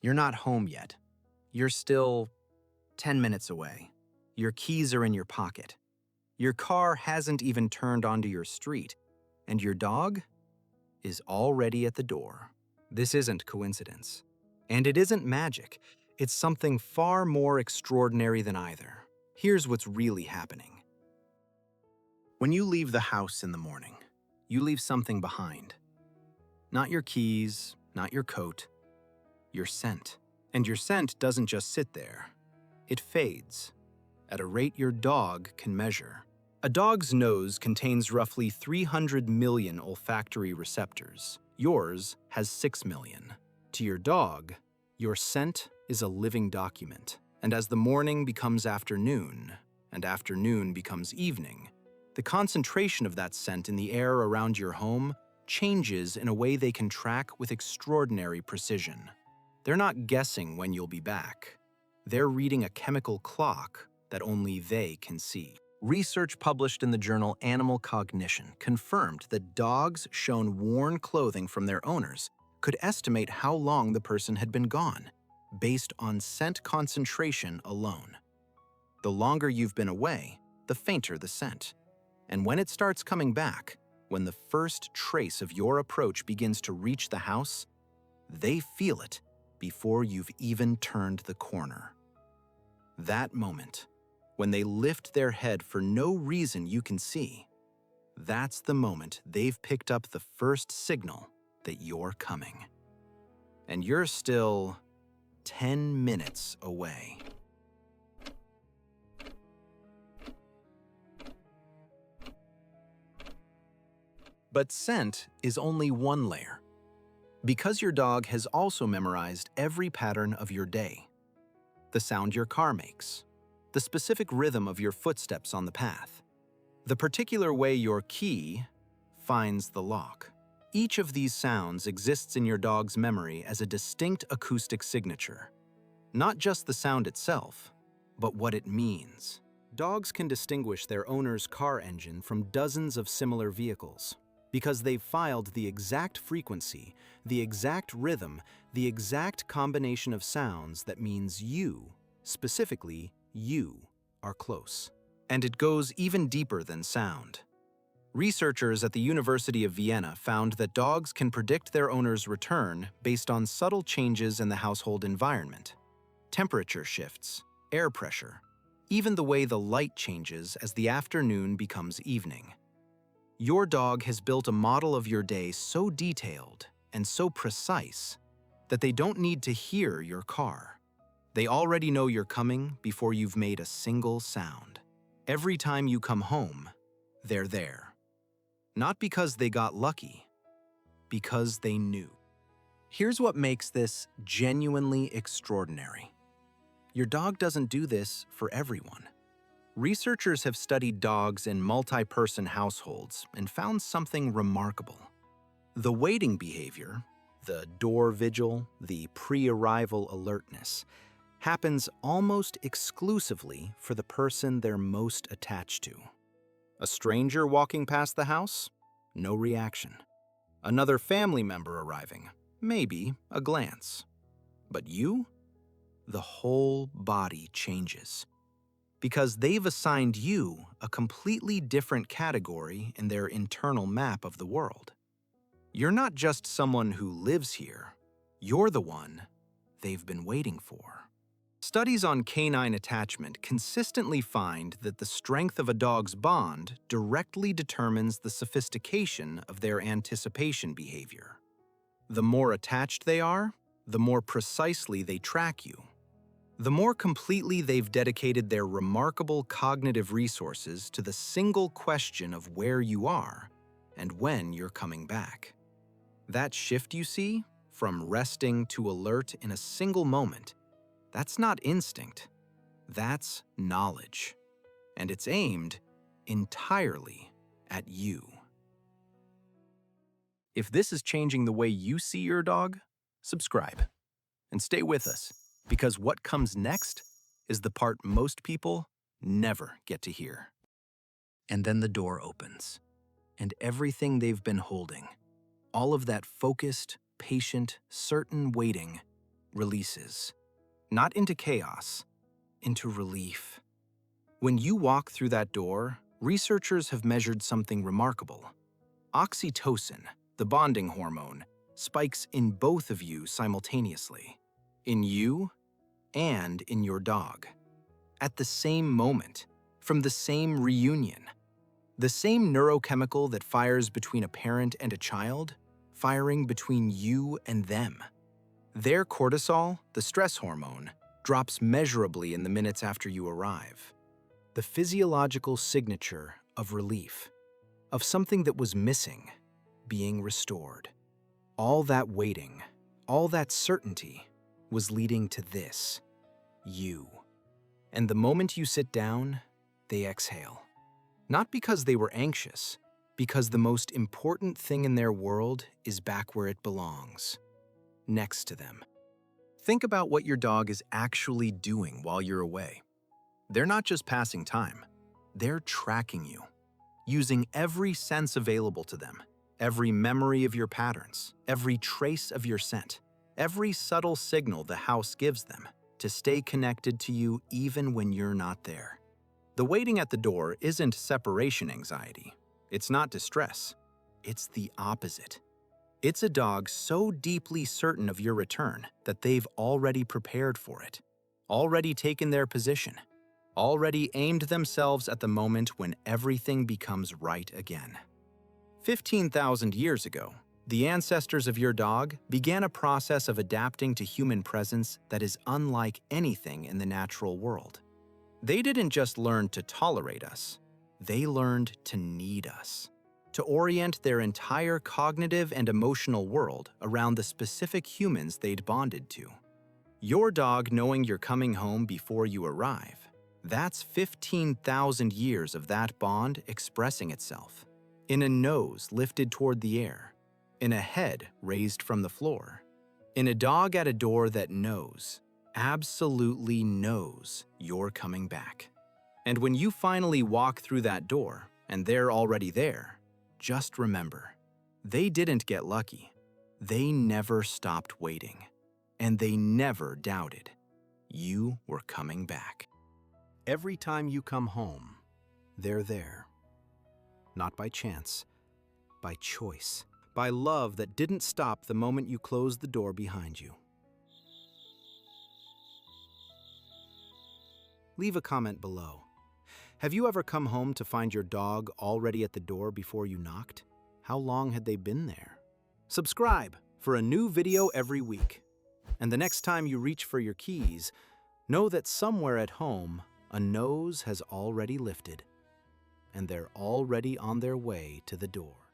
You're not home yet. You're still 10 minutes away. Your keys are in your pocket. Your car hasn't even turned onto your street, and your dog is already at the door. This isn't coincidence. And it isn't magic. It's something far more extraordinary than either. Here's what's really happening. When you leave the house in the morning, you leave something behind. Not your keys, not your coat, your scent. And your scent doesn't just sit there. It fades at a rate your dog can measure. A dog's nose contains roughly 300 million olfactory receptors. Yours has 6 million. To your dog, your scent is a living document. And as the morning becomes afternoon, and afternoon becomes evening, the concentration of that scent in the air around your home changes in a way they can track with extraordinary precision. They're not guessing when you'll be back. They're reading a chemical clock that only they can see. Research published in the journal Animal Cognition confirmed that dogs shown worn clothing from their owners could estimate how long the person had been gone, based on scent concentration alone. The longer you've been away, the fainter the scent. And when it starts coming back, when the first trace of your approach begins to reach the house, they feel it before you've even turned the corner. That moment, when they lift their head for no reason you can see, that's the moment they've picked up the first signal that you're coming. And you're still 10 minutes away. But scent is only one layer, because your dog has also memorized every pattern of your day. The sound your car makes, the specific rhythm of your footsteps on the path, the particular way your key finds the lock. Each of these sounds exists in your dog's memory as a distinct acoustic signature. Not just the sound itself, but what it means. Dogs can distinguish their owner's car engine from dozens of similar vehicles because they've filed the exact frequency, the exact rhythm, the exact combination of sounds that means you, specifically you, are close. And it goes even deeper than sound. Researchers at the University of Vienna found that dogs can predict their owner's return based on subtle changes in the household environment. Temperature shifts, air pressure, even the way the light changes as the afternoon becomes evening. Your dog has built a model of your day so detailed and so precise that they don't need to hear your car. They already know you're coming before you've made a single sound. Every time you come home, they're there. Not because they got lucky, because they knew. Here's what makes this genuinely extraordinary. Your dog doesn't do this for everyone. Researchers have studied dogs in multi-person households and found something remarkable. The waiting behavior, the door vigil, the pre-arrival alertness, happens almost exclusively for the person they're most attached to. A stranger walking past the house? No reaction. Another family member arriving? Maybe a glance. But you? The whole body changes. Because they've assigned you a completely different category in their internal map of the world. You're not just someone who lives here. You're the one they've been waiting for. Studies on canine attachment consistently find that the strength of a dog's bond directly determines the sophistication of their anticipation behavior. The more attached they are, the more precisely they track you. The more completely they've dedicated their remarkable cognitive resources to the single question of where you are and when you're coming back. That shift you see, from resting to alert in a single moment, that's not instinct. That's knowledge. And it's aimed entirely at you. If this is changing the way you see your dog, subscribe and stay with us, because what comes next is the part most people never get to hear. And then the door opens, and everything they've been holding, all of that focused, patient, certain waiting, releases. Not into chaos, into relief. When you walk through that door, researchers have measured something remarkable. Oxytocin, the bonding hormone, spikes in both of you simultaneously. In you and in your dog. At the same moment, from the same reunion. The same neurochemical that fires between a parent and a child, firing between you and them. Their cortisol, the stress hormone, drops measurably in the minutes after you arrive. The physiological signature of relief, of something that was missing, being restored. All that waiting, all that certainty, was leading to this, you. And the moment you sit down, they exhale. Not because they were anxious, because the most important thing in their world is back where it belongs, next to them. Think about what your dog is actually doing while you're away. They're not just passing time, they're tracking you, using every sense available to them, every memory of your patterns, every trace of your scent, every subtle signal the house gives them to stay connected to you even when you're not there. The waiting at the door isn't separation anxiety. It's not distress. It's the opposite. It's a dog so deeply certain of your return that they've already prepared for it, already taken their position, already aimed themselves at the moment when everything becomes right again. 15,000 years ago, the ancestors of your dog began a process of adapting to human presence that is unlike anything in the natural world. They didn't just learn to tolerate us, they learned to need us, to orient their entire cognitive and emotional world around the specific humans they'd bonded to. Your dog knowing you're coming home before you arrive, that's 15,000 years of that bond expressing itself. In a nose lifted toward the air, in a head raised from the floor, in a dog at a door that knows, absolutely knows you're coming back. And when you finally walk through that door and they're already there, just remember, they didn't get lucky. They never stopped waiting. And they never doubted you were coming back. Every time you come home, they're there. Not by chance, by choice, by love that didn't stop the moment you closed the door behind you. Leave a comment below. Have you ever come home to find your dog already at the door before you knocked? How long had they been there? Subscribe for a new video every week. And the next time you reach for your keys, know that somewhere at home, a nose has already lifted, and they're already on their way to the door.